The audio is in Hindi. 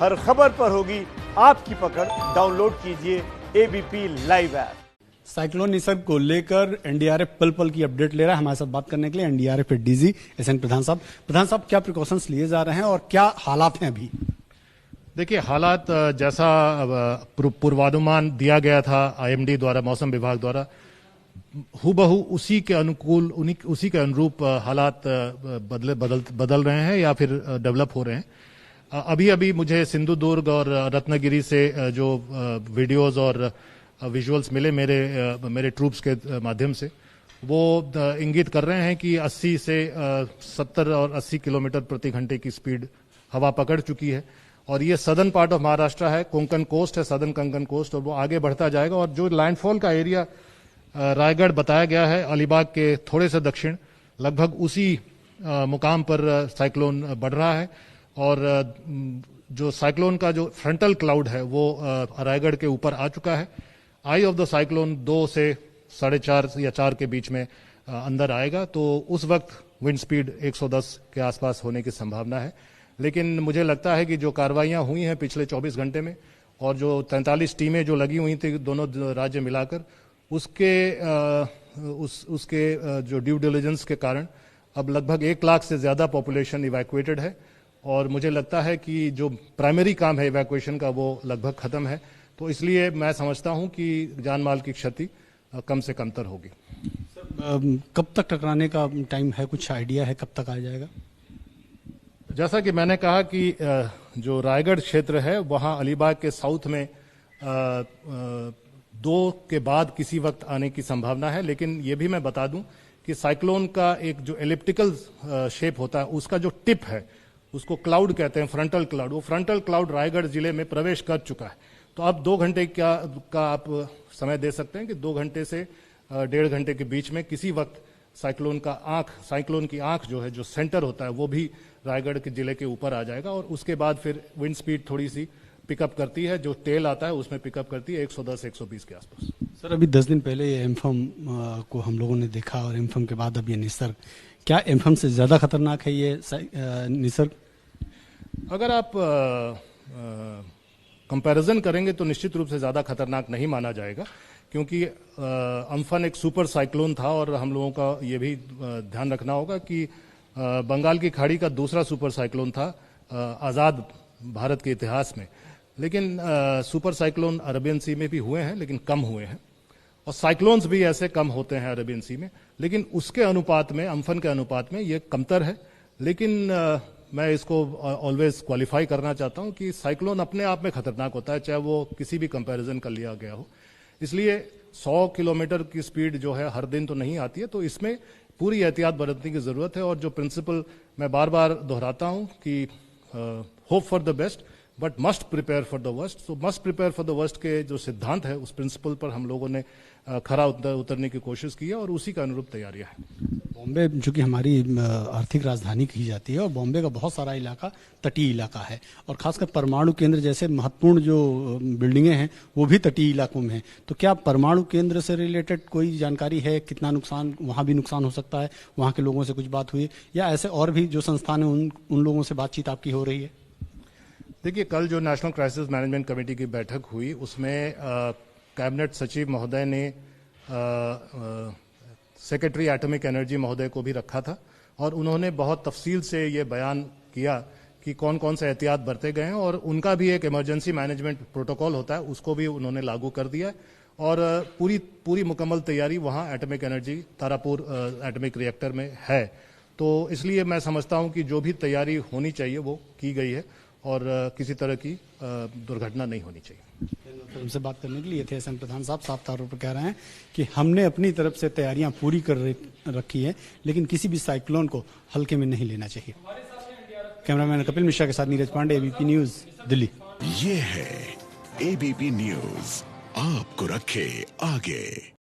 हर खबर पर होगी आपकी पकड़। डाउनलोड कीजिए ABP live app. Cyclone Nisarga को लेकर एनडीआरएफ पल पल की अपडेट ले रहा है। हमारे साथ बात करने के लिए एनडीआरएफ के डीजी एसएन प्रधान साहब। प्रधान साहब, क्या प्रिकॉशंस लिए जा रहे हैं और क्या हालात हैं अभी? देखिए, हालात जैसा पूर्वानुमान दिया गया था आईएमडी द्वारा, मौसम विभाग द्वारा, हूबहू उसी के अनुकूल उसी के अनुरूप हालात बदल रहे हैं या फिर डेवलप हो रहे हैं। अभी अभी मुझे सिंधुदुर्ग और रत्नागिरी से जो वीडियोस और विजुअल्स मिले मेरे ट्रूप्स के माध्यम से, वो इंगित कर रहे हैं कि 80 से 70 और 80 किलोमीटर प्रति घंटे की स्पीड हवा पकड़ चुकी है। और ये सदर्न पार्ट ऑफ महाराष्ट्र है, कोंकण कोस्ट है, सदर्न कोंकण कोस्ट, और वो आगे बढ़ता जाएगा। और जो लैंडफॉल का एरिया रायगढ़ बताया गया है, अलीबाग के थोड़े से दक्षिण, लगभग उसी मुकाम पर साइक्लोन बढ़ रहा है। और जो साइक्लोन का जो फ्रंटल क्लाउड है वो रायगढ़ के ऊपर आ चुका है। आई ऑफ द साइक्लोन 2 से 4.5 या 4 के बीच में अंदर आएगा, तो उस वक्त विंड स्पीड 110 के आसपास होने की संभावना है। लेकिन मुझे लगता है कि जो कार्रवाइयां हुई हैं पिछले 24 घंटे में, और जो 43 टीमें जो लगी हुई थी दोनों राज्य मिलाकर, उसके जो ड्यू डिलिजेंस के कारण अब लगभग 1 लाख से ज्यादा पॉपुलेशन इवैक्यूएटेड है। और मुझे लगता है कि जो प्राइमरी काम है इवैक्यूएशन का, वो लगभग खत्म है। तो इसलिए मैं समझता हूं कि जान माल की क्षति कम से कमतर होगी। कब तक टकराने का टाइम है, कुछ आइडिया है कब तक आ जाएगा? जैसा कि मैंने कहा कि जो रायगढ़ क्षेत्र है, वहां अलीबाग के साउथ में 2 के बाद किसी वक्त आने की संभावना है। लेकिन ये भी मैं बता दूं कि साइक्लोन का एक जो एलिप्टिकल शेप होता है, उसका जो टिप है, उसको क्लाउड कहते हैं, फ्रंटल क्लाउड। वो फ्रंटल क्लाउड रायगढ़ जिले में प्रवेश कर चुका है। तो अब 2 घंटे का आप समय दे सकते हैं कि 2 घंटे से 1.5 घंटे के बीच में किसी वक्त साइक्लोन की आंख जो है, जो सेंटर होता है, वो भी रायगढ़ के जिले के ऊपर आ जाएगा। और उसके बाद फिर विंड स्पीड थोड़ी सी पिकअप करती है, जो टेल आता है उसमें पिकअप करती है 110-120 के आसपास। सर, अभी 10 दिन पहले ये एम्फम को हम लोगों ने देखा, और एम्फम के बाद अब ये निसर्ग, क्या एम्फम से ज्यादा खतरनाक है ये निसर्ग? अगर आप कंपैरिजन करेंगे तो निश्चित रूप से ज्यादा खतरनाक नहीं माना जाएगा, क्योंकि अम्फन एक सुपर साइक्लोन था। और हम लोगों का ये भी ध्यान रखना होगा कि बंगाल की खाड़ी का दूसरा सुपर साइक्लोन था आजाद भारत के इतिहास में। लेकिन सुपर साइक्लोन अरेबियन सी में भी हुए हैं, लेकिन कम हुए हैं। और साइक्लोन्स भी ऐसे कम होते हैं अरेबियन सी में, लेकिन उसके अनुपात में, अम्फन के अनुपात में ये कमतर है। लेकिन मैं इसको ऑलवेज क्वालिफाई करना चाहता हूं कि साइक्लोन अपने आप में खतरनाक होता है, चाहे वो किसी भी कंपैरिजन का लिया गया हो। इसलिए 100 किलोमीटर की स्पीड जो है हर दिन तो नहीं आती है, तो इसमें पूरी एहतियात बरतने की जरूरत है। और जो प्रिंसिपल मैं बार बार दोहराता हूं कि hope for the best but must prepare for the worst. तो must prepare for the worst के जो सिद्धांत है, उस प्रिंसिपल पर हम लोगों ने खरा उतरने की कोशिश की है, और उसी का अनुरूप तैयारियां हैं। बॉम्बे जो कि हमारी आर्थिक राजधानी कही जाती है, और बॉम्बे का बहुत सारा इलाका तटीय इलाका है, और खासकर परमाणु केंद्र जैसे महत्वपूर्ण जो बिल्डिंगें हैं वो भी तटीय इलाकों में हैं। तो क्या परमाणु केंद्र से रिलेटेड कोई जानकारी है? कितना नुकसान वहाँ भी नुकसान हो सकता है? वहाँ के लोगों से कुछ बात हुई, या ऐसे और भी जो संस्थान है उन लोगों से बातचीत आपकी हो रही है? देखिए, कल जो नेशनल क्राइसिस मैनेजमेंट कमेटी की बैठक हुई, उसमें कैबिनेट सचिव महोदय ने सेक्रेटरी एटॉमिक एनर्जी महोदय को भी रखा था, और उन्होंने बहुत तफसील से ये बयान किया कि कौन कौन से एहतियात बरते गए हैं। और उनका भी एक इमरजेंसी मैनेजमेंट प्रोटोकॉल होता है, उसको भी उन्होंने लागू कर दिया। और पूरी मुकम्मल तैयारी वहाँ atomic energy Tarapur atomic reactor में है। तो इसलिए मैं समझता हूँ कि जो भी तैयारी होनी चाहिए वो की गई है, और किसी तरह की दुर्घटना नहीं होनी चाहिए। हमसे बात करने के लिए थे एसएन प्रधान साहब। साफ तौर पर कह रहे हैं कि हमने अपनी तरफ से तैयारियां पूरी कर रखी है, लेकिन किसी भी साइक्लोन को हल्के में नहीं लेना चाहिए। कैमरामैन कपिल मिश्रा के साथ नीरज पांडे, एबीपी न्यूज, दिल्ली। ये है एबीपी न्यूज, आपको रखे आगे।